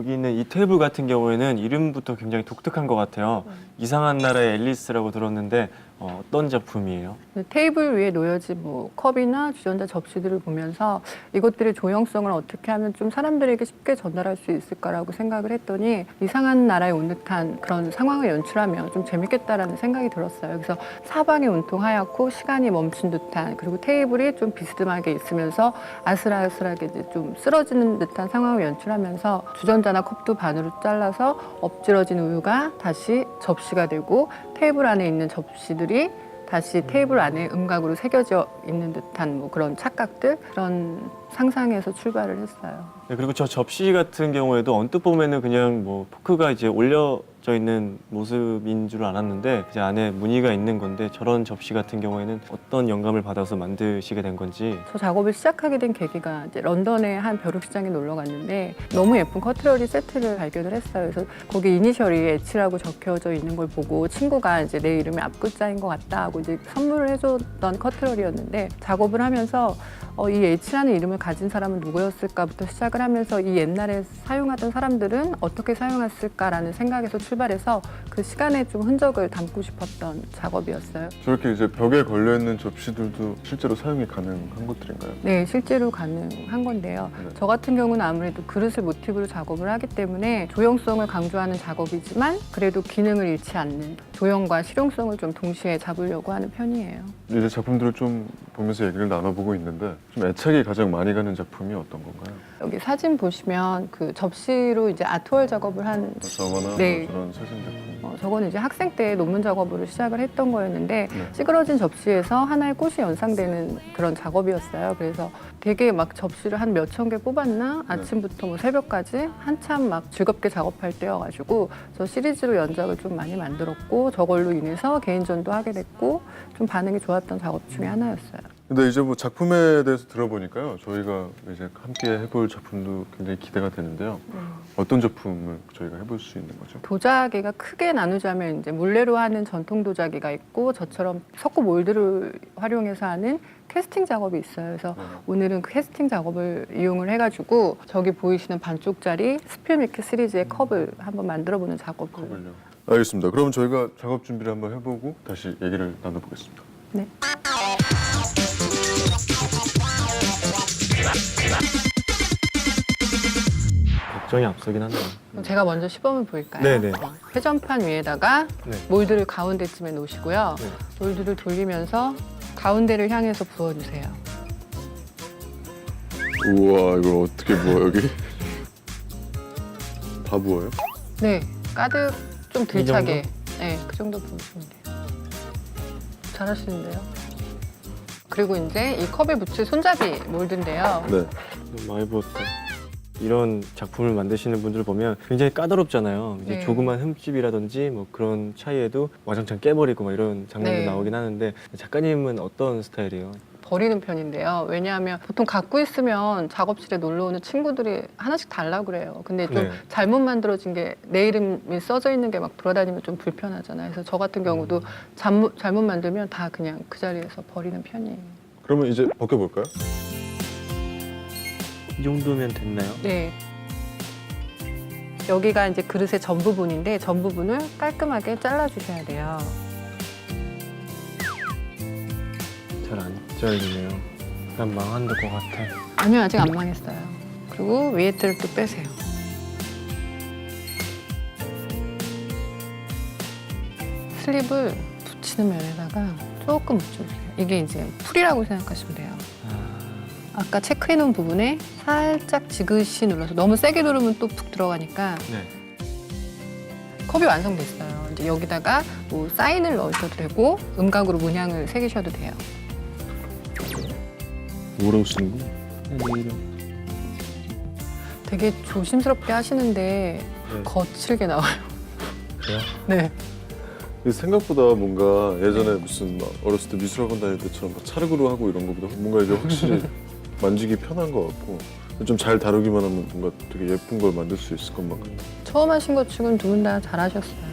여기 있는 이 테이블 같은 경우에는 이름부터 굉장히 독특한 것 같아요. 이상한 나라의 앨리스라고 들었는데 어떤 작품이에요? 테이블 위에 놓여진 뭐 컵이나 주전자 접시들을 보면서 이것들의 조형성을 어떻게 하면 좀 사람들에게 쉽게 전달할 수 있을까라고 생각을 했더니 이상한 나라에 온 듯한 그런 상황을 연출하면 좀 재밌겠다라는 생각이 들었어요. 그래서 사방이 온통 하얗고 시간이 멈춘 듯한, 그리고 테이블이 좀 비스듬하게 있으면서 아슬아슬하게 이제 좀 쓰러지는 듯한 상황을 연출하면서 주전자나 컵도 반으로 잘라서 엎질러진 우유가 다시 접시가 되고 테이블 안에 있는 접시들이 다시 테이블 안에 음각으로 새겨져 있는 듯한 뭐 그런 착각들, 그런 상상에서 출발을 했어요. 네, 그리고 저 접시 같은 경우에도 언뜻 보면은 그냥 뭐 포크가 이제 올려져 있는 모습인 줄 알았는데 이제 안에 무늬가 있는 건데, 저런 접시 같은 경우에는 어떤 영감을 받아서 만드시게 된 건지. 저 작업을 시작하게 된 계기가 이제 런던의 한 벼룩시장에 놀러 갔는데 너무 예쁜 커트러리 세트를 발견을 했어요. 그래서 거기 이니셜이 H라고 적혀져 있는 걸 보고 친구가 이제 내 이름이 앞글자인 것 같다 하고 이제 선물을 해줬던 커트러리였는데, 작업을 하면서 이 H라는 이름을 가진 사람은 누구였을까부터 시작을 하면서 이 옛날에 사용하던 사람들은 어떻게 사용했을까라는 생각에서 출발해서 그 시간에 좀 흔적을 담고 싶었던 작업이었어요. 저렇게 이제 벽에 걸려있는 접시들도 실제로 사용이 가능한 것들인가요? 네, 실제로 가능한 건데요. 네. 저 같은 경우는 아무래도 그릇을 모티브로 작업을 하기 때문에 조형성을 강조하는 작업이지만 그래도 기능을 잃지 않는 조형과 실용성을 좀 동시에 잡으려고 하는 편이에요. 이제 작품들을 좀 보면서 얘기를 나눠보고 있는데 좀 애착이 가장 많이 가는 작품이 어떤 건가요? 여기 사진 보시면 그 접시로 이제 아트월 작업을 한 저거나 네. 뭐 저런 사진 작품. 저거는 이제 학생 때 논문 작업으로 시작을 했던 거였는데 네. 찌그러진 접시에서 하나의 꽃이 연상되는 그런 작업이었어요. 그래서 되게 막 접시를 한 몇천 개 뽑았나? 아침부터 뭐 새벽까지 한참 막 즐겁게 작업할 때여가지고 저 시리즈로 연작을 좀 많이 만들었고 저걸로 인해서 개인전도 하게 됐고 좀 반응이 좋았던 작업 중에 하나였어요. 근데 이제 뭐 작품에 대해서 들어보니까요, 저희가 이제 함께 해볼 작품도 굉장히 기대가 되는데요. 어떤 작품을 저희가 해볼 수 있는 거죠? 도자기가 크게 나누자면 이제 물레로 하는 전통 도자기가 있고 저처럼 석고 몰드를 활용해서 하는 캐스팅 작업이 있어요. 그래서 오늘은 그 캐스팅 작업을 이용을 해가지고 저기 보이시는 반쪽짜리 스필미키 시리즈의 컵을 한번 만들어보는 작업을. 컵을요. 알겠습니다. 그럼 저희가 작업 준비를 한번 해보고 다시 얘기를 나눠보겠습니다. 네. 걱정이 앞서긴 한다. 그럼 제가 먼저 시범을 보일까요? 네네. 회전판 위에다가 네. 몰드를 가운데쯤에 놓으시고요. 네. 몰드를 돌리면서 가운데를 향해서 부어주세요. 우와, 이걸 어떻게 부어 여기? 다 부어요? 네, 가득 좀 들차게. 정도? 네, 그 정도 부으시면 돼요. 잘하시는데요. 그리고 이제 이 컵에 붙일 손잡이 몰드인데요. 네. 많이 부었다. 이런 작품을 만드시는 분들 보면 굉장히 까다롭잖아요. 이제 네. 조그만 흠집이라든지 뭐 그런 차이에도 와장창 깨버리고 막 이런 장면도 네. 나오긴 하는데, 작가님은 어떤 스타일이에요? 버리는 편인데요. 왜냐하면 보통 갖고 있으면 작업실에 놀러 오는 친구들이 하나씩 달라고 그래요. 근데 좀 네. 잘못 만들어진 게 내 이름이 써져 있는 게 막 돌아다니면 좀 불편하잖아요. 그래서 저 같은 경우도 잘못 만들면 다 그냥 그 자리에서 버리는 편이에요. 그러면 이제 벗겨볼까요? 이 정도면 됐나요? 네. 여기가 이제 그릇의 전 부분인데 전 부분을 깔끔하게 잘라주셔야 돼요. 잘 안 잘리네요. 약간 망한 것 같아. 아니요, 아직 안 망했어요. 그리고 위에 틀을 또 빼세요. 슬립을 붙이는 면에다가 조금 묻혀주세요. 이게 이제 풀이라고 생각하시면 돼요. 아까 체크해놓은 부분에 살짝 지그시 눌러서, 너무 세게 누르면 또 푹 들어가니까. 네. 컵이 완성됐어요. 이제 여기다가 뭐 사인을 넣으셔도 되고 음각으로 문양을 새기셔도 돼요. 뭐라고 쓰는 거야? 내 이름. 되게 조심스럽게 하시는데 네. 거칠게 나와요. 그래요? 네. 이게 생각보다 뭔가 예전에 무슨 막 어렸을 때 미술학원 다닐 때처럼 막 찰흙으로 하고 이런 것보다 뭔가 이제 확실히 만지기 편한 것 같고 좀 잘 다루기만 하면 뭔가 되게 예쁜 걸 만들 수 있을 것만 같아요. 처음 하신 것 치고는 두 분 다 잘하셨어요.